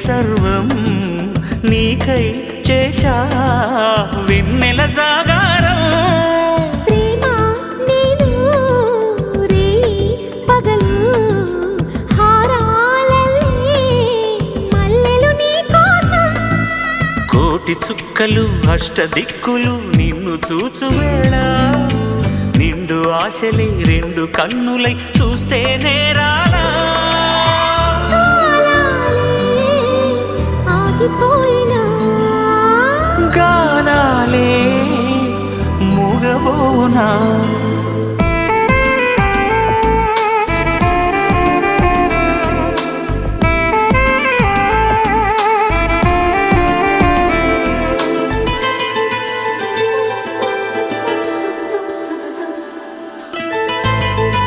సర్వం నీకై చేశా వెన్నెల జాగారం ప్రేమ నేను రే పగలు హారాలల్లే మల్లెలు నీ కోసం కోటి చుక్కలు అష్టదిక్కులు నిన్ను చూచువేళ నిండు ఆశలే రెండు కన్నులై చూస్తే నేరాలా ఆగిపోయినా గానాలే మూగబోనా